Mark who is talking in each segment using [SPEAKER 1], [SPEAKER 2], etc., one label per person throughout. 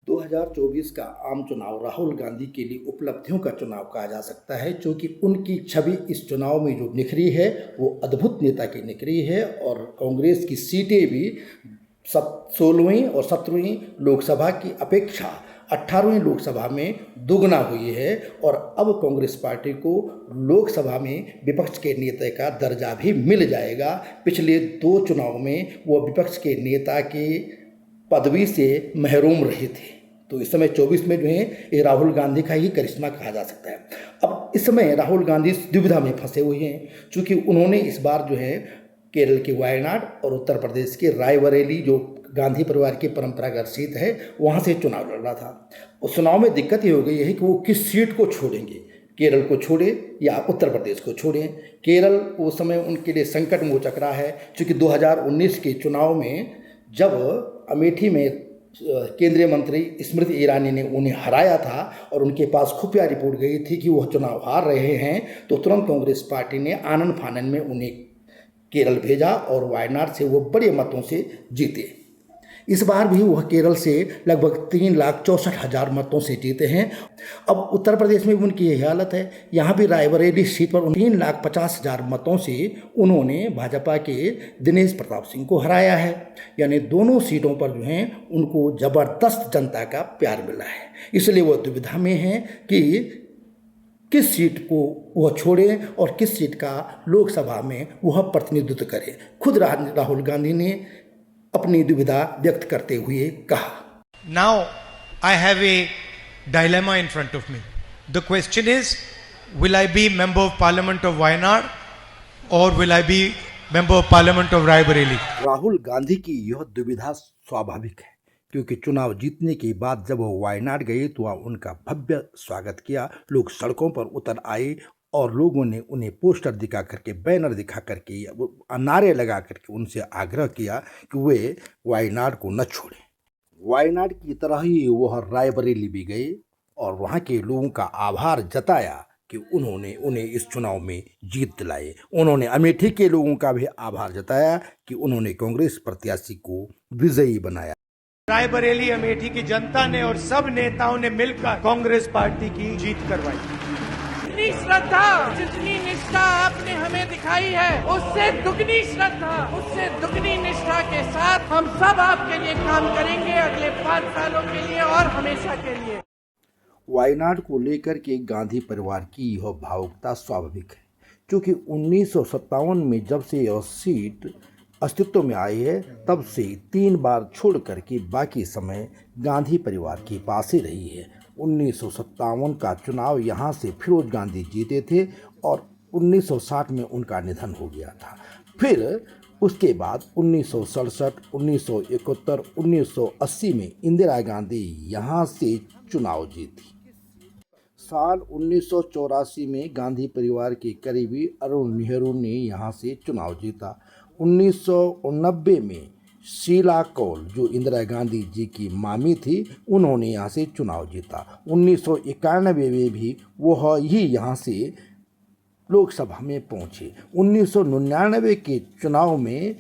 [SPEAKER 1] 2024 का आम चुनाव राहुल गांधी के लिए उपलब्धियों का चुनाव कहा जा सकता है, क्योंकि उनकी छवि इस चुनाव में जो निखरी है वो अद्भुत नेता की निखरी है और कांग्रेस की सीटें भी 16वीं और 17वीं लोकसभा की अपेक्षा 18वीं लोकसभा में दुगना हुई है और अब कांग्रेस पार्टी को लोकसभा में विपक्ष के नेता का दर्जा भी मिल जाएगा। पिछले 2 चुनाव में वो विपक्ष के नेता की पदवी से महरूम रहे थे, तो इस समय 24 में जो है ये राहुल गांधी का ही करिश्मा कहा जा सकता है। अब इस समय राहुल गांधी दुविधा में फंसे हुए हैं, क्योंकि उन्होंने इस बार जो है केरल के वायनाड और उत्तर प्रदेश के रायबरेली, जो गांधी परिवार की परंपरागत सीट है, वहाँ से चुनाव लड़ रहा था। उस चुनाव में दिक्कत ये हो गई है कि वो किस सीट को छोड़ेंगे, केरल को छोड़े या उत्तर प्रदेश को छोड़ें। केरल उस समय उनके लिए संकट में चक रहा है, क्योंकि 2019 के चुनाव में जब अमेठी में केंद्रीय मंत्री स्मृति ईरानी ने उन्हें हराया था और उनके पास खुफिया रिपोर्ट गई थी कि वह चुनाव हार रहे हैं, तो तुरंत कांग्रेस पार्टी ने आनन फानन में उन्हें केरल भेजा और वायनाड से वो बड़े मतों से जीते। इस बार भी वह केरल से लगभग 3,64,000 मतों से जीते हैं। अब उत्तर प्रदेश में भी उनकी यही हालत है। यहाँ भी रायबरेली सीट पर 3,50,000 मतों से उन्होंने भाजपा के दिनेश प्रताप सिंह को हराया है। यानी दोनों सीटों पर जो हैं उनको ज़बरदस्त जनता का प्यार मिला है। इसलिए वो दुविधा में हैं कि किस सीट को वह छोड़ें और किस सीट का लोकसभा में वह प्रतिनिधित्व करें। खुद राहुल गांधी ने अपनी दुविधा व्यक्त करते हुए कहा,
[SPEAKER 2] Now I have a dilemma in front of me. The question is, will I be member of parliament of Wayanad or will I be member of parliament of Raebareli?
[SPEAKER 1] Rahul Gandhi की यह दुविधा स्वाभाविक है, क्योंकि चुनाव जीतने के बाद जब वह वायनाड गए तो वह उनका भव्य स्वागत किया। लोग सड़कों पर उतर आए और लोगों ने उन्हें पोस्टर दिखा करके, बैनर दिखा करके, नारे लगा करके उनसे आग्रह किया कि वे वायनाड को न छोड़ें। वायनाड की तरह ही वह रायबरेली भी गए और वहाँ के लोगों का आभार जताया कि उन्होंने उन्हें इस चुनाव में जीत दिलाई। उन्होंने अमेठी के लोगों का भी आभार जताया कि उन्होंने कांग्रेस प्रत्याशी को विजयी बनाया।
[SPEAKER 2] रायबरेली अमेठी की जनता ने और सब नेताओं ने मिलकर कांग्रेस पार्टी की जीत करवाई।
[SPEAKER 3] जितनी श्रद्धा, जितनी निष्ठा आपने हमें दिखाई है, उससे दुगनी श्रद्धा, उससे दुगनी निष्ठा के साथ हम सब आपके लिए काम करेंगे अगले 5 सालों के लिए और हमेशा के लिए।
[SPEAKER 1] वायनाड को लेकर के गांधी परिवार की यह भावुकता स्वाभाविक है, क्योंकि 1957 में जब से यह सीट अस्तित्व में आई है तब से 3 बार छोड़ करके बाकी समय गांधी परिवार के पास ही रही है। 1957 का चुनाव यहाँ से फिरोज गांधी जीते थे और 1960 में उनका निधन हो गया था। फिर उसके बाद 1967, 1971, 1980 में इंदिरा गांधी यहाँ से चुनाव जीती। साल 1984 में गांधी परिवार के करीबी अरुण नेहरू ने यहाँ से चुनाव जीता। 1990 में शीला कौल, जो इंदिरा गांधी जी की मामी थी, उन्होंने यहाँ से चुनाव जीता। 1991 में भी वह ही यहाँ से लोकसभा में पहुँचे। 1999 के चुनाव में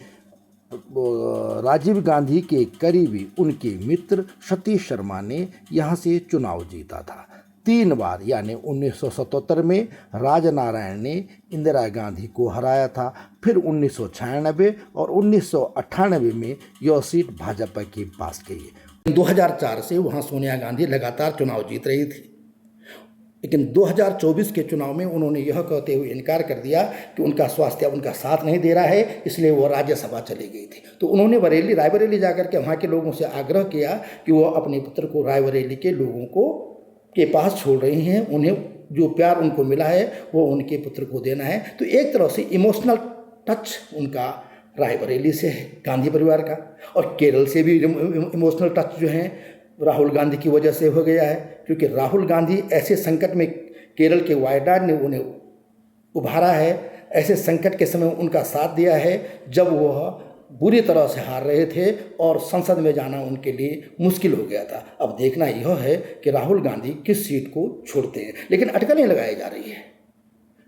[SPEAKER 1] राजीव गांधी के करीबी उनके मित्र सतीश शर्मा ने यहाँ से चुनाव जीता था 3 बार। यानी 1977 में राजनारायण ने इंदिरा गांधी को हराया था। फिर 1996 और 1998 में यह सीट भाजपा के पास गई। 2004 से वहाँ सोनिया गांधी लगातार चुनाव जीत रही थी, लेकिन 2024 के चुनाव में उन्होंने यह कहते हुए इनकार कर दिया कि उनका स्वास्थ्य उनका साथ नहीं दे रहा है, इसलिए वो राज्यसभा चली गई थी। तो उन्होंने रायबरेली जाकर के वहाँ के लोगों से आग्रह किया कि वो अपने पुत्र को रायबरेली के लोगों के पास छोड़ रही हैं, उन्हें जो प्यार उनको मिला है वो उनके पुत्र को देना है। तो एक तरह से इमोशनल टच उनका रायबरेली से है, गांधी परिवार का, और केरल से भी इमोशनल टच जो है राहुल गांधी की वजह से हो गया है, क्योंकि राहुल गांधी ऐसे संकट में केरल के वायनाड ने उन्हें उभारा है। ऐसे संकट के समय उनका साथ दिया है जब वह बुरी तरह से हार रहे थे और संसद में जाना उनके लिए मुश्किल हो गया था। अब देखना यह है कि राहुल गांधी किस सीट को छोड़ते हैं, लेकिन अटकलें लगाई जा रही है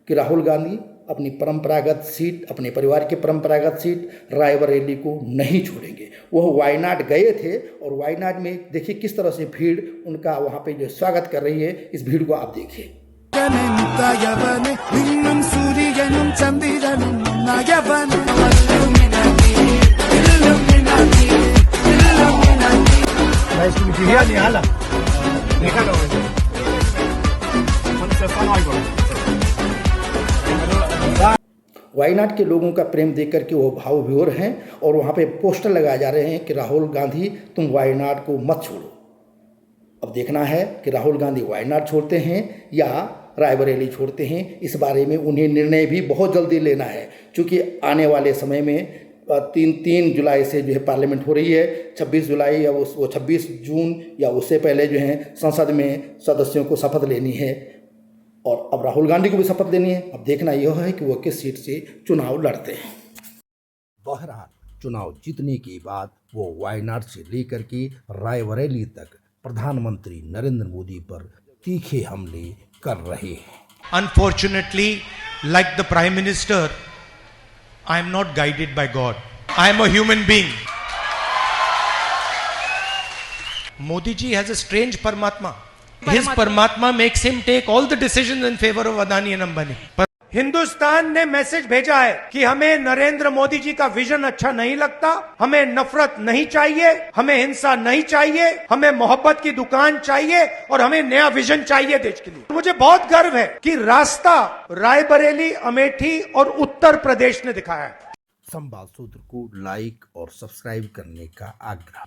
[SPEAKER 1] कि राहुल गांधी अपनी परंपरागत सीट, अपने परिवार की परंपरागत सीट रायबरेली को नहीं छोड़ेंगे। वह वायनाड गए थे और वायनाड में देखिए किस तरह से भीड़ उनका वहाँ पे जो स्वागत कर रही है, इस भीड़ को आप देखिए। वायनाड के लोगों का प्रेम देख करके वो भाव विभोर हैं और वहाँ पे पोस्टर लगाए जा रहे हैं कि राहुल गांधी तुम वायनाड को मत छोड़ो। अब देखना है कि राहुल गांधी वायनाड छोड़ते हैं या रायबरेली छोड़ते हैं। इस बारे में उन्हें निर्णय भी बहुत जल्दी लेना है, क्योंकि आने वाले समय में 3 जुलाई से जो है पार्लियामेंट हो रही है। 26 जुलाई या वो 26 जून या उससे पहले जो है संसद में सदस्यों को शपथ लेनी है और अब राहुल गांधी को भी शपथ लेनी है। अब देखना यह है कि वो किस सीट से चुनाव लड़ते हैं। बहरहाल चुनाव जीतने के बाद वो वायनाड से लेकर के रायबरेली तक प्रधानमंत्री नरेंद्र मोदी पर तीखे हमले कर रहे हैं।
[SPEAKER 2] Unfortunately, like the Prime Minister, I am not guided by God. I am a human being. Modi ji has a strange Paramatma. His Paramatma makes him take all the decisions in favor of Adani and Ambani. Hindustan ने message भेजा है कि हमें नरेंद्र मोदी जी का vision अच्छा नहीं लगता, हमें नफरत नहीं चाहिए, हमें हिंसा नहीं चाहिए, हमें मोहब्बत की दुकान चाहिए और हमें नया विजन चाहिए देश के लिए। मुझे बहुत गर्व है कि रास्ता रायबरेली, अमेठी और उत्तर प्रदेश ने दिखाया है।
[SPEAKER 1] संवाद सूत्र को लाइक और सब्सक्राइब करने का आग्रह।